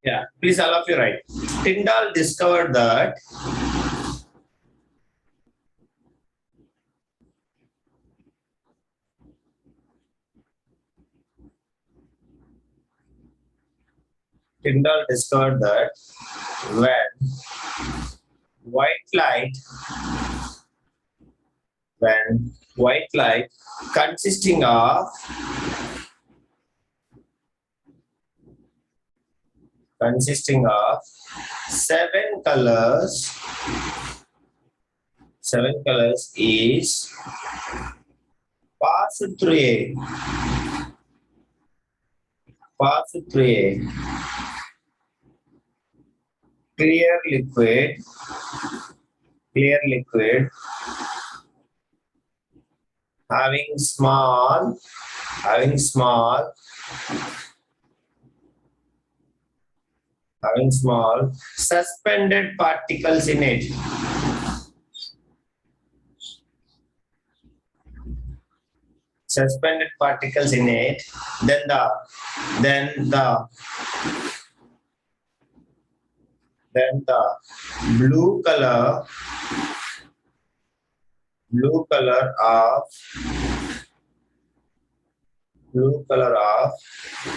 Yeah, please all of you write. Tyndall discovered that when white light, when white light consisting of seven colors is passed through a clear liquid having small suspended particles in it. Then the blue color of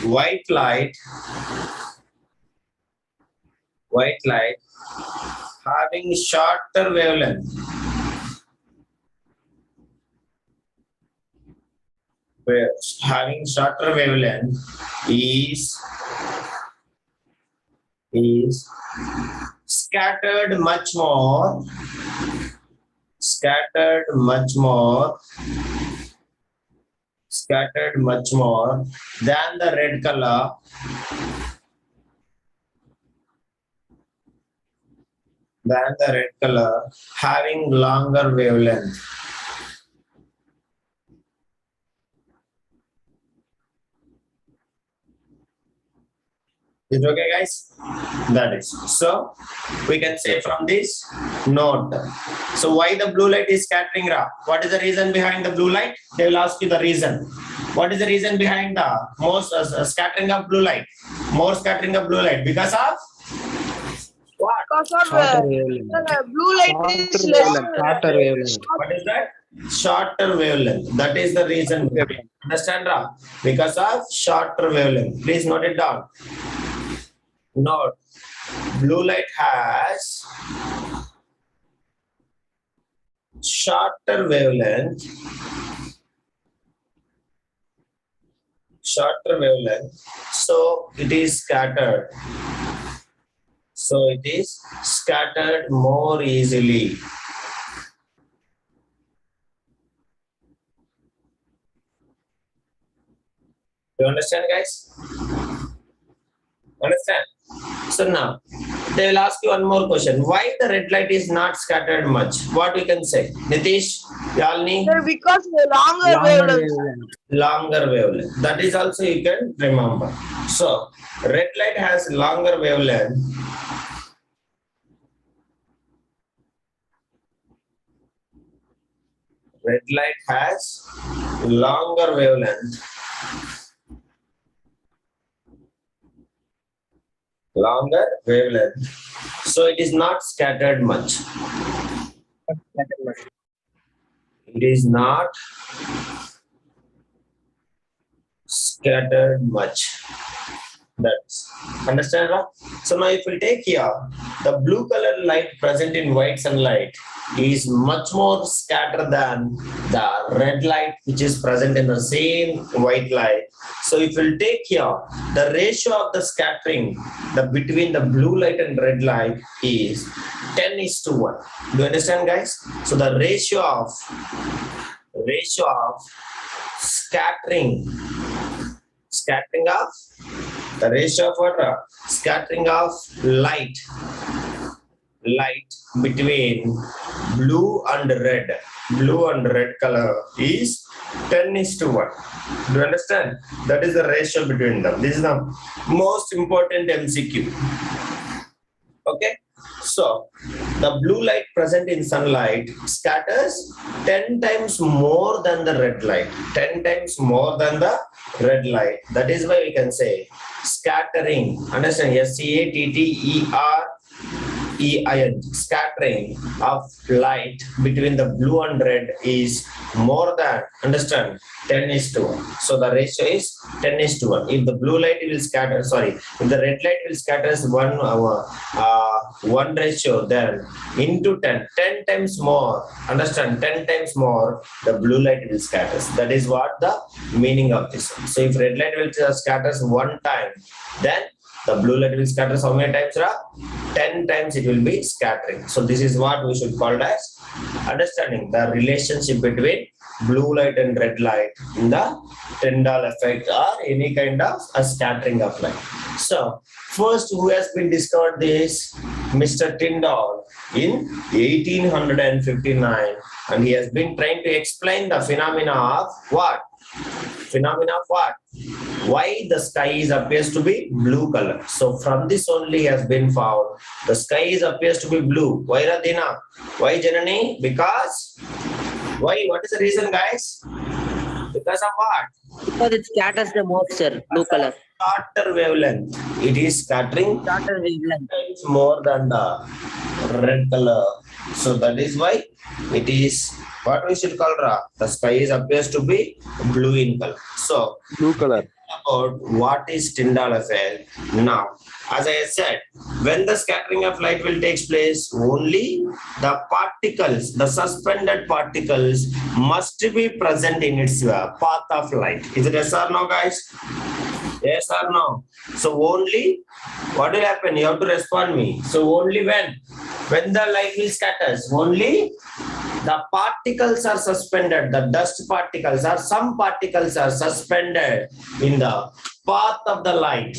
white light having shorter wavelength is scattered much more than the red color having longer wavelength. Is it okay, guys? That is. So we can say from this note. So why the blue light is scattering, Ra? What is the reason behind the blue light? They will ask you the reason. What is the reason behind the most scattering of blue light? More scattering of blue light because of what? Because of blue light is shorter wavelength. What is that? Shorter wavelength. That is the reason. Understand, Ra? Because of shorter wavelength. Please note it down. Note, blue light has shorter wavelength, so it is scattered. More easily. Do you understand, guys? Understand? So now, they will ask you one more question. Why the red light is not scattered much? What we can say? Nitish, Yalni? Sir, because the longer wavelength. Longer wavelength. That is also you can remember. So, red light has longer wavelength. Red light has longer wavelength. So it is not scattered much. It is not scattered much. That's understand, right? So now if we take here, the blue color light present in white sunlight is much more scattered than the red light which is present in the same white light. So if we'll take here, the ratio of the scattering between the blue light and red light is 10:1. Do you understand, guys? So the ratio of scattering of the ratio of what? Scattering of light between blue and red color is 10:1. Do you understand? That is the ratio between them. This is the most important MCQ. Okay. So the blue light present in sunlight scatters 10 times more than the red light. 10 times more than the red light. That is why we can say scattering. Understand? SCATTEREIN. Scattering of light between the blue and red is more than, understand, 10:1. So the ratio is 10:1. If the blue light will scatter, sorry, if the red light will scatter one ratio, then into 10 times more, understand, 10 times more, the blue light will scatter. That is what the meaning of this. So if red light will scatter one time, then the blue light will scatter how many times, Ra? 10 times it will be scattering. So this is what we should call as understanding the relationship between blue light and red light in the Tyndall effect or any kind of a scattering of light. So first, who has been discovered this? Mr. Tyndall in 1859, and he has been trying to explain the phenomena of what? Phenomena of what? Why the sky appears to be blue color. So from this only has been found the sky appears to be blue. Why, Radhina? Why, Janani? Because why? What is the reason, guys? Because of what? Because it scatters the moisture, blue color. Shorter wavelength. It is scattering Shorter wavelength. more than the red color. So that is why it is what we should call the sky appears to be blue in color. So blue color. About what is Tyndall effect. Now, as I said, when the scattering of light will take place, only the particles, the suspended particles must be present in its path of light. Is it yes or no, guys? Yes or no? So only what will happen? You have to respond me. So only when the light will scatter, only the particles are suspended, the dust particles or some particles are suspended in the path of the light,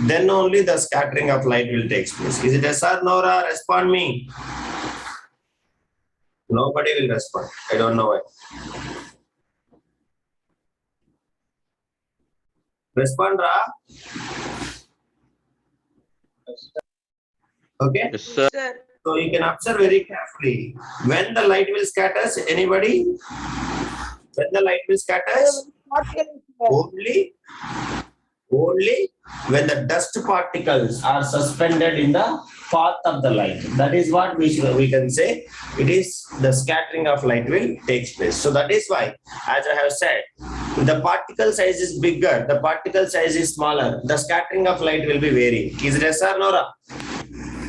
then only the scattering of light will take place. Is it yes or no? Respond me. Nobody will respond. I don't know why. Respond, Ra. Okay. Yes, sir. Sir. So you can observe very carefully. When the light will scatter, anybody? When the light will scatter, only when the dust particles are suspended in the path of the light. That is what we can say. It is the scattering of light will take place. So that is why, as I have said, the particle size is bigger, the particle size is smaller, the scattering of light will be varying. Is it yes or no?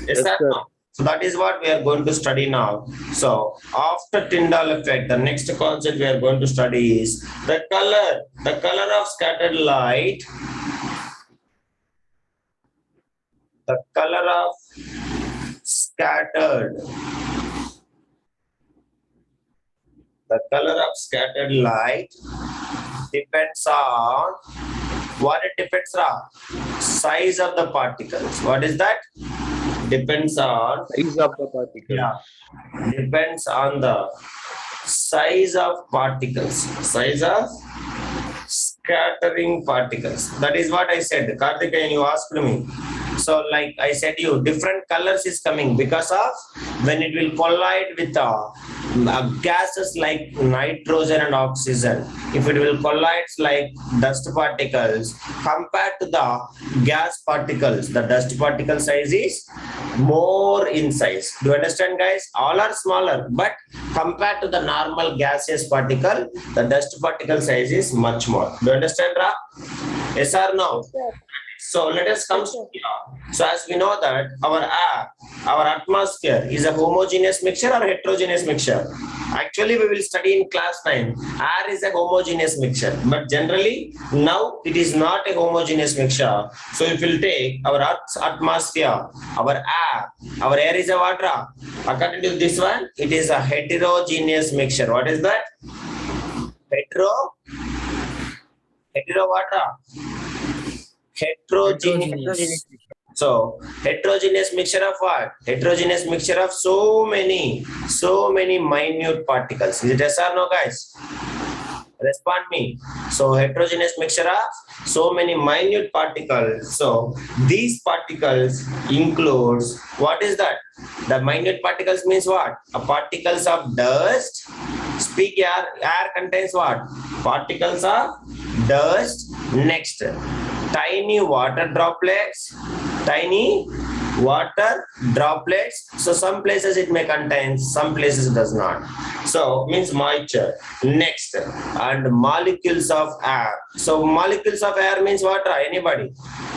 Yes or no? So that is what we are going to study now. So after Tyndall effect, the next concept we are going to study is the color of scattered light. The color of scattered. The color of scattered light depends on what it depends on? Size of the particles. What is that? Depends on Size of the particle. yeah, depends on the size of particles, size of scattering particles. That is what I said. Karthikeyan, you asked me. So like I said you, different colors is coming because of when it will collide with gases like nitrogen and oxygen. If it will collide like dust particles compared to the gas particles, the dust particle size is more in size. Do you understand, guys? All are smaller, but compared to the normal gaseous particle, the dust particle size is much more. Do you understand, Ra? Yes or no? So let us come here. So as we know that our air, our atmosphere is a homogeneous mixture or heterogeneous mixture. Actually, we will study in class 9. Air is a homogeneous mixture, but generally now it is not a homogeneous mixture. So if we will take our Earth's atmosphere, our air is a water. According to this one, it is a heterogeneous mixture. What is that? Hetero water. Heterogeneous. So heterogeneous mixture of what? Heterogeneous mixture of so many minute particles. Is it yes or no, guys? Respond me. So heterogeneous mixture of so many minute particles. So these particles includes, what is that? The minute particles means what? Particles of dust. Speak here. Air contains what? Particles of dust. Next. tiny water droplets, tiny water droplets. So some places it may contain, some places it does not. So means moisture. Next, and molecules of air. So molecules of air means what? Anybody?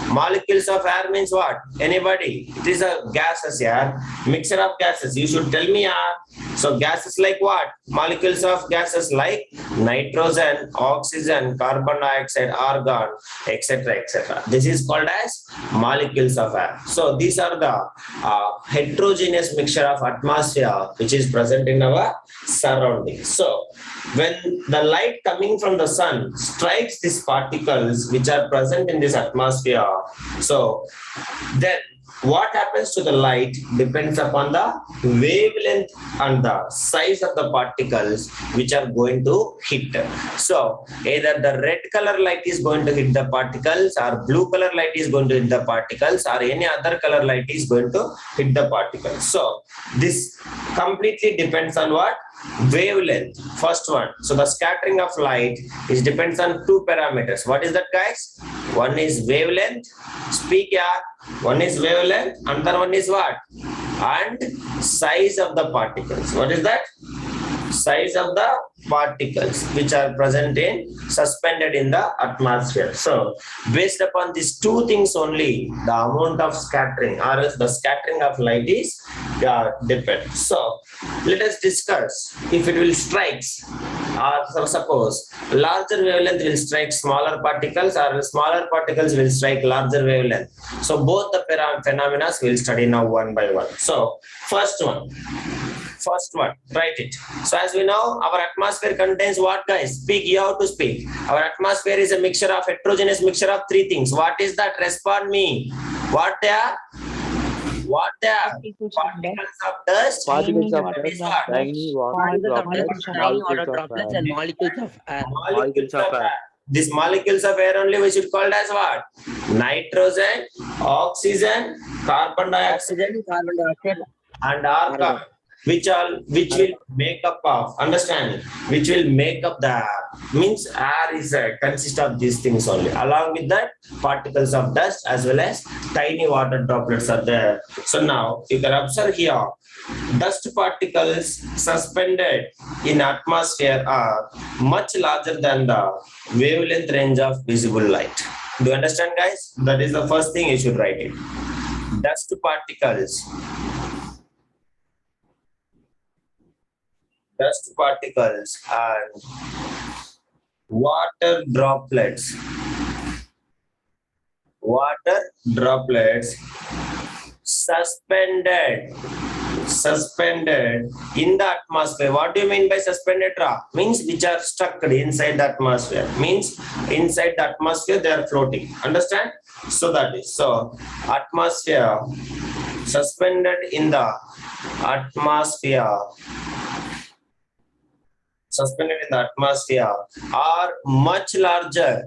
Molecules of air means what? Anybody? It is a gases, yeah. Mixture of gases. You should tell me, yeah. So gases like what? Molecules of gases like nitrogen, oxygen, carbon dioxide, argon, etc., etc. This is called as molecules of air. So these are the heterogeneous mixture of atmosphere which is present in our surroundings. So when the light coming from the sun strikes these particles which are present in this atmosphere, so then what happens to the light depends upon the wavelength and the size of the particles which are going to hit. So either the red color light is going to hit the particles, or blue color light is going to hit the particles, or any other color light is going to hit the particles. So this completely depends on what? Wavelength. First one. So the scattering of light is depends on two parameters. What is that, guys? One is wavelength. Speak, yeah. One is wavelength, another one is what? And size of the particles. What is that? Size of the particles which are present in suspended in the atmosphere. So based upon these two things only, the amount of scattering or else the scattering of light is depends. So let us discuss if it will strikes, or so suppose larger wavelength will strike smaller particles, or smaller particles will strike larger wavelength. So both the phenomena we'll study now one by one. So first one, write it. So as we know, our atmosphere contains what, guys? Speak, you have to speak. Our atmosphere is a mixture of heterogeneous mixture of three things. What is that? Respond me. What they are? What they are? Particles of dust. Particles of What is dust, what? tiny water Particles of droplets, dust, tiny water droplets, and molecules of air. Molecules of air. These molecules of air only we should call as what? Nitrogen, oxygen, carbon dioxide, Oxygen, carbon dioxide, and argon, which will make up of, understand, which will make up the air. Means air is consist of these things only. Along with that, particles of dust as well as tiny water droplets are there. So now you can observe here, dust particles suspended in atmosphere are much larger than the wavelength range of visible light. Do you understand, guys? That is the first thing you should write it. Dust particles and water droplets suspended in the atmosphere. What do you mean by suspended, Ra? Means which are stuck inside the atmosphere. Means inside the atmosphere they are floating. Understand? So that is, so atmosphere, suspended in the atmosphere, are much larger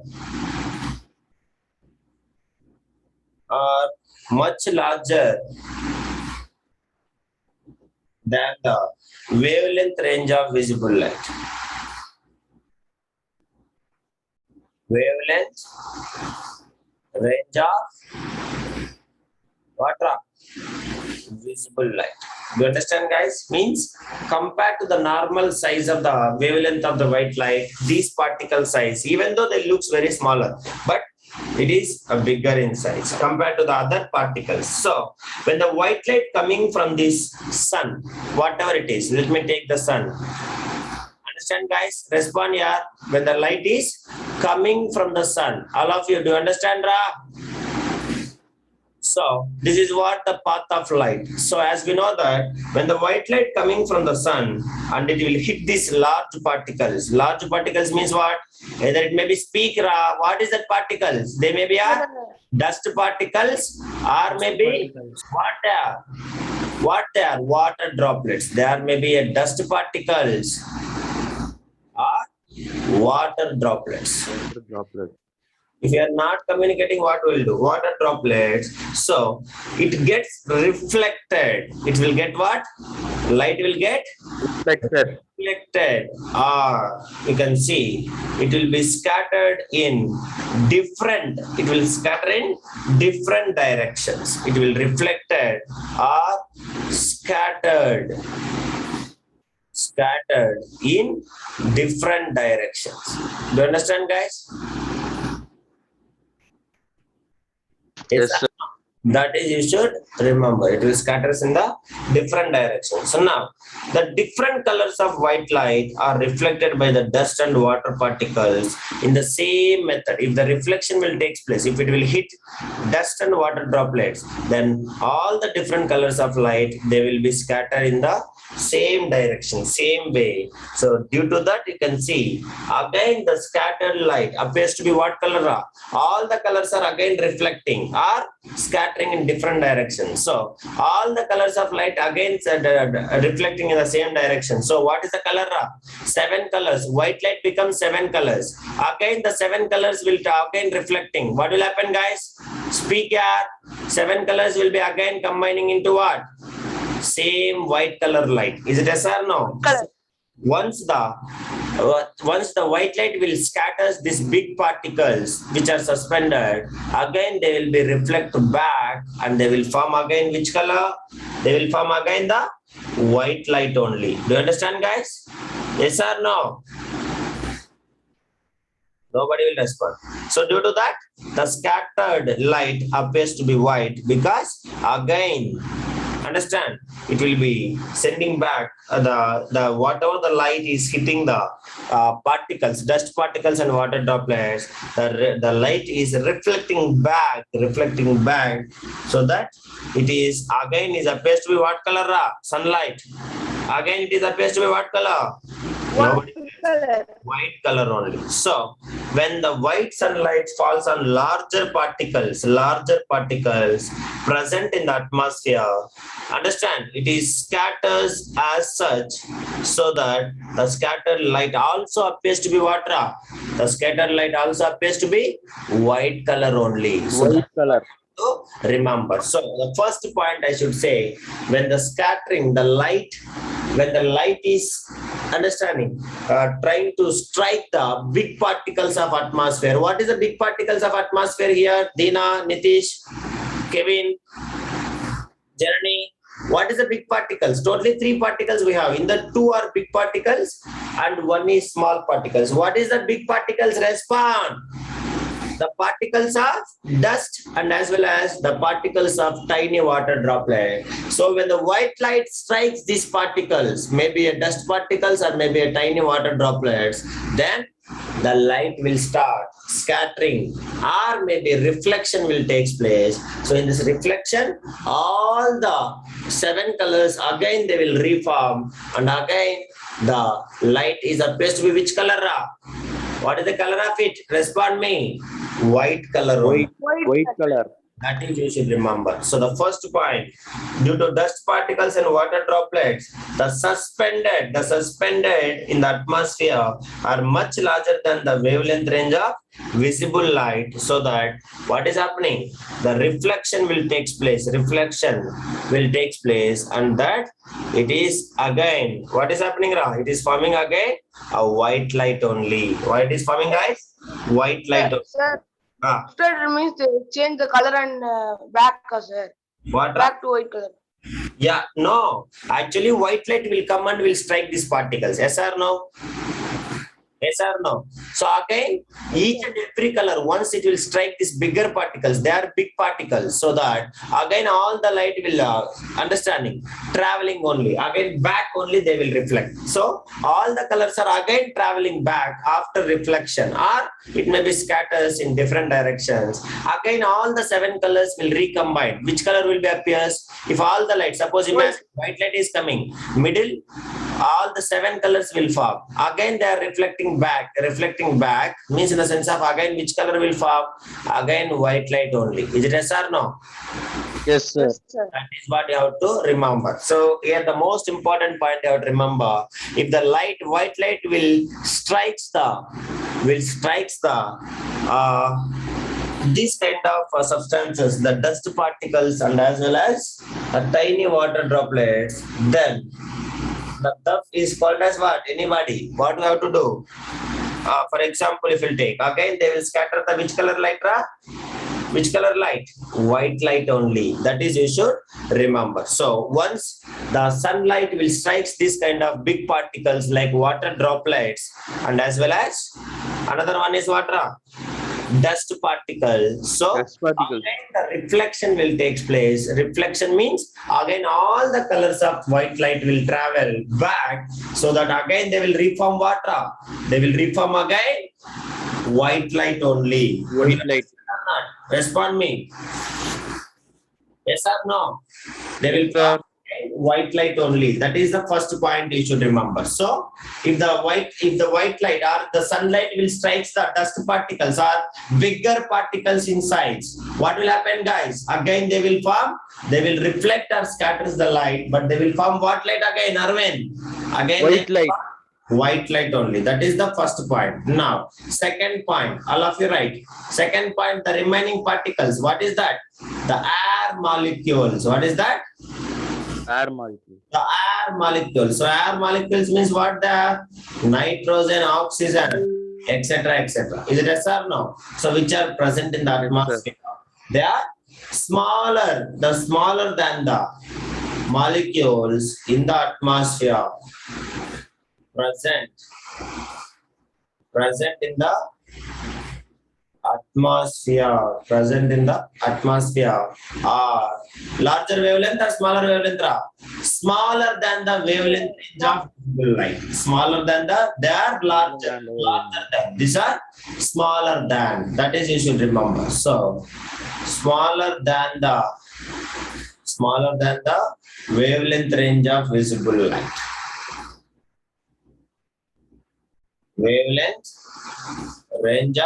than the wavelength range of visible light. Wavelength range of what? Visible light. Do you understand, guys? Means compared to the normal size of the wavelength of the white light, these particle size, even though they looks very smaller, but it is a bigger in size compared to the other particles. So when the white light coming from this sun, whatever it is, let me take the sun. Understand, guys? Respond here. When the light is coming from the sun, all of you, do you understand, Ra? So this is what the path of light. So as we know that when the white light coming from the sun and it will hit these large particles. Large particles means what? Either it may be Ra. What is that particles? They may be dust particles or maybe what they are? Water droplets. There may be a dust particles or water droplets. droplet. If you are not communicating, what will do? Water droplets. So it gets reflected. It will get what? Light will get Reflected. reflected, or you can see it will be scattered in different, it will scatter in different directions. It will reflected or scattered in different directions. Do you understand, guys? Yes, sir. That is, you should remember, it will scatters in the different directions. So now the different colors of white light are reflected by the dust and water particles in the same method. If the reflection will take place, if it will hit dust and water droplets, then all the different colors of light, they will be scattered in the same direction, same way. So due to that, you can see again the scattered light appears to be what color? All the colors are again reflecting or scattering in different directions. So all the colors of light again reflecting in the same direction. So what is the color? 7 colors. White light becomes 7 colors. Again the 7 colors will again reflecting. What will happen, guys? Speak here. 7 colors will be again combining into what? Same white color light. Is it yes or no? Color. Once the white light will scatters these big particles which are suspended, again they will be reflected back and they will form again which color? They will form again the white light only. Do you understand, guys? Yes or no? Nobody will respond. So due to that, the scattered light appears to be white because again, understand, it will be sending back the whatever the light is hitting the particles, dust particles and water droplets, the light is reflecting back, so that it is again is appears to be what color? Sunlight. Again it is appears to be what color? White color. White color only. So when the white sunlight falls on larger particles present in the atmosphere, understand, it is scatters as such, so that the scattered light also appears to be what? The scattered light also appears to be white color only. So White color. to remember. So the first point I should say, when the scattering, when the light is understanding, trying to strike the big particles of atmosphere. What is the big particles of atmosphere here? Dina, Nitish, Kevin, Jeremy. What is the big particles? Totally 3 particles we have. In the 2 are big particles and 1 is small particles. What is the big particles? Respond. The particles of dust and as well as the particles of tiny water droplet. So when the white light strikes these particles, maybe a dust particles or maybe a tiny water droplets, then the light will start scattering or maybe reflection will take place. So in this reflection, all the 7 colors again they will reform, and again the light is appears to be which color? What is the color of it? Respond me. White color. White color. That is you should remember. So the first point, due to dust particles and water droplets, the suspended in the atmosphere are much larger than the wavelength range of visible light. So that what is happening? The reflection will take place. And that it is again, what is happening now? It is forming again a white light only. Why it is forming, guys? White light. Sir, after means they change the color and back, sir. What? Back to white color. Yeah, no. Actually, white light will come and will strike these particles. Yes or no? Yes or no? So again, each and every color, once it will strike these bigger particles, they are big particles, so that again all the light will understanding traveling only. Again back only they will reflect. So all the colors are again traveling back after reflection, or it may be scatters in different directions. Again all the 7 colors will recombine. Which color will be appears? If all the light, suppose imagine white light is coming, middle, all the 7 colors will form. Again they are reflecting back means in the sense of again which color will form? Again white light only. Is it yes or no? Yes, sir. Yes, sir. That is what you have to remember. So here the most important point you have to remember, if the white light will strikes the these kind of substances, the dust particles and as well as tiny water droplets, then the dust is called as what? Anybody? What we have to do? For example, if we'll take, again, they will scatter the which color light, Ra? Which color light? White light only. That is, you should remember. So once the sunlight will strike this kind of big particles like water droplets, and as well as another one is what, Ra? Dust particle. So Dust particles. again the reflection will take place. Reflection means again all the colors of white light will travel back, so that again they will reform water. They will reform again white light only. White light. Respond me. Yes or no? They will Yes, sir. white light only. That is the first point you should remember. So if the white light or the sunlight will strike the dust particles or bigger particles inside, what will happen, guys? Again they will form, they will reflect or scatters the light, but they will form what light again, Arvind? Again White light. White light only. That is the first point. Now, second point, all of you right. Second point, the remaining particles. What is that? The air molecules. What is that? Air molecule. The air molecules. So air molecules means what? The nitrogen, oxygen, etc., etc. Is it yes or no? So which are present in the atmosphere? They are smaller. The smaller than the molecules in the atmosphere. Present in the atmosphere are larger wavelength or smaller wavelength? Smaller than the wavelength range of visible light. Smaller than they are larger than. These are smaller than. That is, you should remember. So smaller than the wavelength range of visible light. Wavelength range of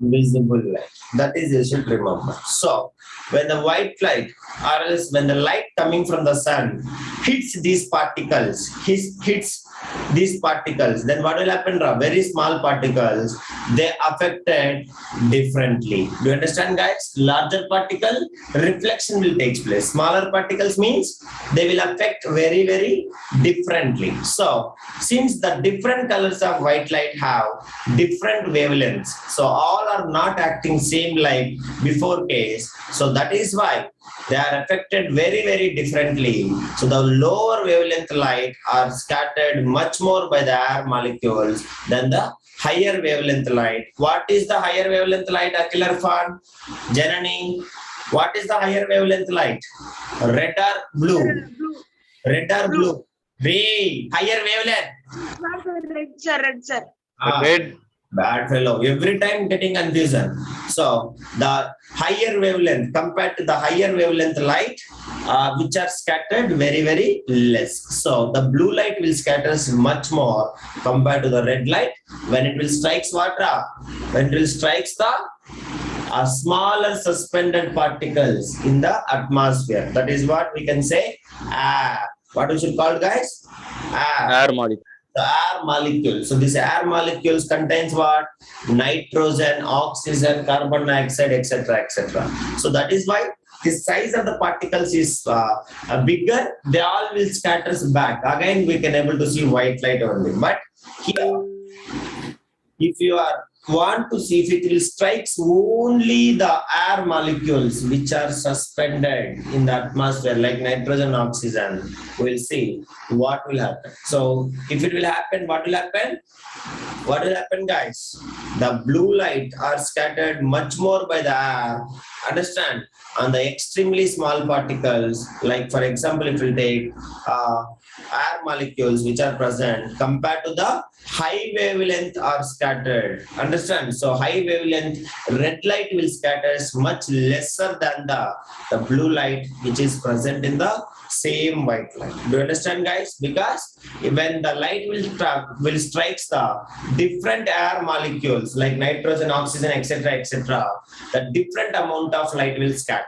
visible light. That is, you should remember. So when the white light or else when the light coming from the sun hits these particles, hits these particles, then what will happen? Very small particles, they affected differently. Do you understand, guys? Larger particle, reflection will take place. Smaller particles means they will affect very, very differently. So since the different colors of white light have different wavelengths, so all are not acting same like before case. So that is why they are affected very, very differently. So the lower wavelength light are scattered much more by the air molecules than the higher wavelength light. What is the higher wavelength light, Akhil Irfan? Janani, what is the higher wavelength light? Red or blue? Red or blue? Higher wavelength? Red, sir. Red. Bad fellow. Every time getting confusion. So the higher wavelength compared to the higher wavelength light, which are scattered very, very less. So the blue light will scatters much more compared to the red light when it will strikes water. When it will strikes the smaller suspended particles in the atmosphere. That is what we can say air. What we should call, guys? Air molecule. The air molecules. So this air molecules contains what? Nitrogen, oxygen, carbon dioxide, etc., etc. So that is why the size of the particles is bigger. They all will scatters back. Again, we can able to see white light only. But here, if you want to see if it will strikes only the air molecules which are suspended in the atmosphere like nitrogen, oxygen, we'll see what will happen. So if it will happen, what will happen? What will happen, guys? The blue light are scattered much more by the air. Understand? On the extremely small particles, like for example, if we take air molecules which are present compared to the high wavelength are scattered. Understand? So high wavelength red light will scatters much lesser than the blue light which is present in the same white light. Do you understand, guys? Because when the light will strikes the different air molecules like nitrogen, oxygen, etc., etc., the different amount of light will scatter.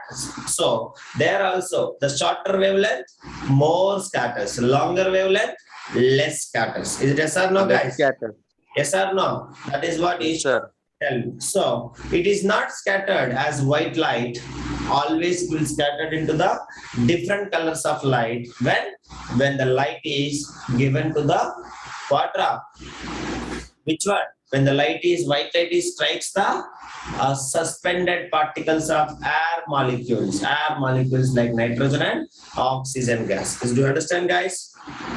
So there also the shorter wavelength more scatters, longer wavelength less scatters. Is it yes or no, guys? Scatter. Yes or no? That is what Yes, is sir. So it is not scattered as white light. Always will scattered into the different colors of light when the light is given to the water. Which one? When the white light is strikes the suspended particles of air molecules like nitrogen and oxygen gas. Do you understand, guys?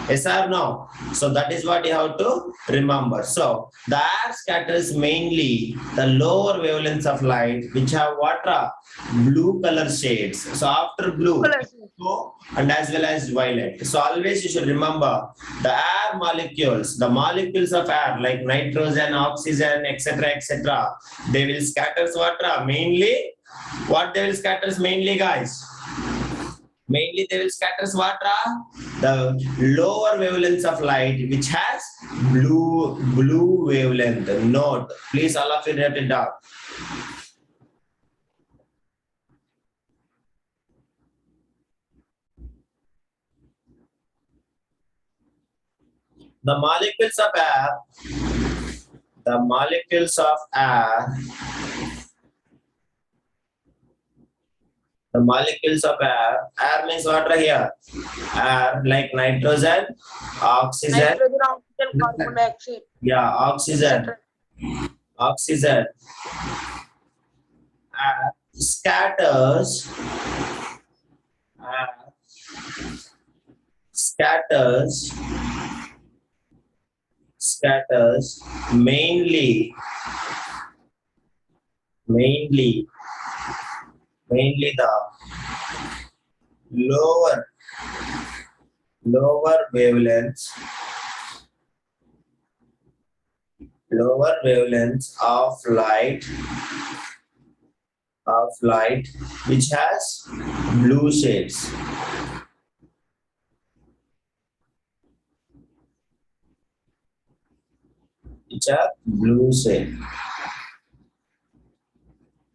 Yes or no? So that is what you have to remember. So the air scatters mainly the lower wavelengths of light, which have what? Blue color shades. So after blue, and as well as violet. So always you should remember the air molecules, the molecules of air like nitrogen, oxygen, etc. They will scatter water mainly. What they will scatter mainly, guys? Mainly they will scatter water, the lower wavelengths of light, which has blue wavelength. Note, please all of you note it down. The molecules of air, the molecules of air air means water here, air like nitrogen, oxygen, carbon dioxide. yeah, oxygen, air scatters mainly the lower wavelengths of light which has blue shades. Which are blue shade.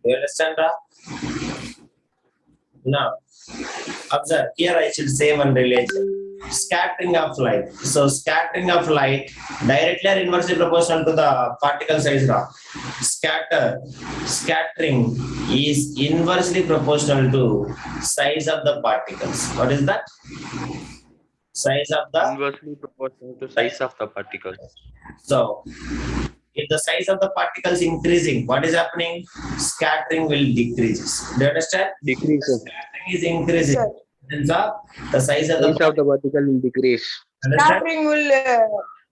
You understand that? Now, observe here. I should say one relation: scattering of light. So, scattering of light directly or inversely proportional to the particle size. Scattering is inversely proportional to size of the particles. What is that? Size of the Inversely proportional to size of the particles. So, if the size of the particles increasing, what is happening? Scattering will decrease. Do you understand? Decreases. Scattering is increasing. The size of the Size of the particle will decrease. Understand? Scattering will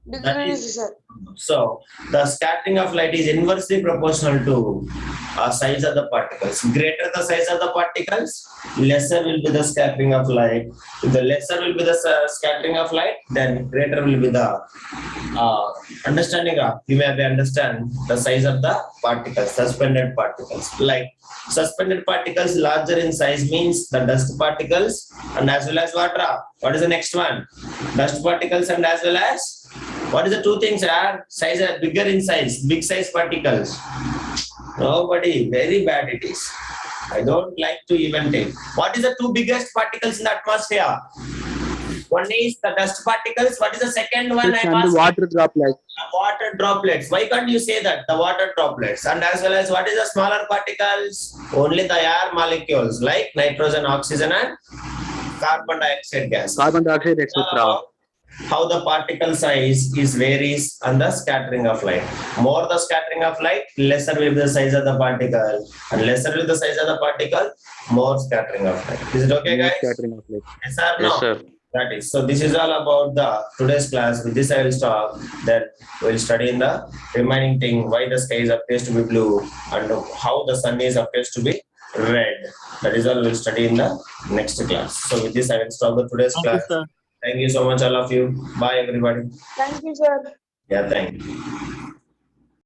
decrease, sir. So the scattering of light is inversely proportional to size of the particles. Greater the size of the particles, lesser will be the scattering of light. If the lesser will be the scattering of light, then greater will be the understanding. You may understand the size of the particles, suspended particles. Like suspended particles larger in size means the dust particles and as well as water. What is the next one? Dust particles and as well as what is the two things are size bigger in size, big size particles. Nobody, very bad it is. I don't like to even take. What is the two biggest particles in the atmosphere? One is the dust particles. What is the second one? And the water droplets. Water droplets. Why can't you say that? The water droplets. And as well as what is the smaller particles? Only the air molecules like nitrogen, oxygen and carbon dioxide gas. Carbon dioxide, etc. How the particle size is varies on the scattering of light. More the scattering of light, lesser will be the size of the particle. And lesser will be the size of the particle, more scattering of light. Is it okay, guys? Scattering of light. Yes or no? Yes, sir. That is. So this is all about the today's class. With this I will stop. Then we will study in the remaining thing why the sky appears to be blue and how the sun is appears to be red. That is all we will study in the next class. So with this I will stop the today's class. Sir. Thank you so much all of you. Bye everybody. Thank you, sir. Yeah, thank you.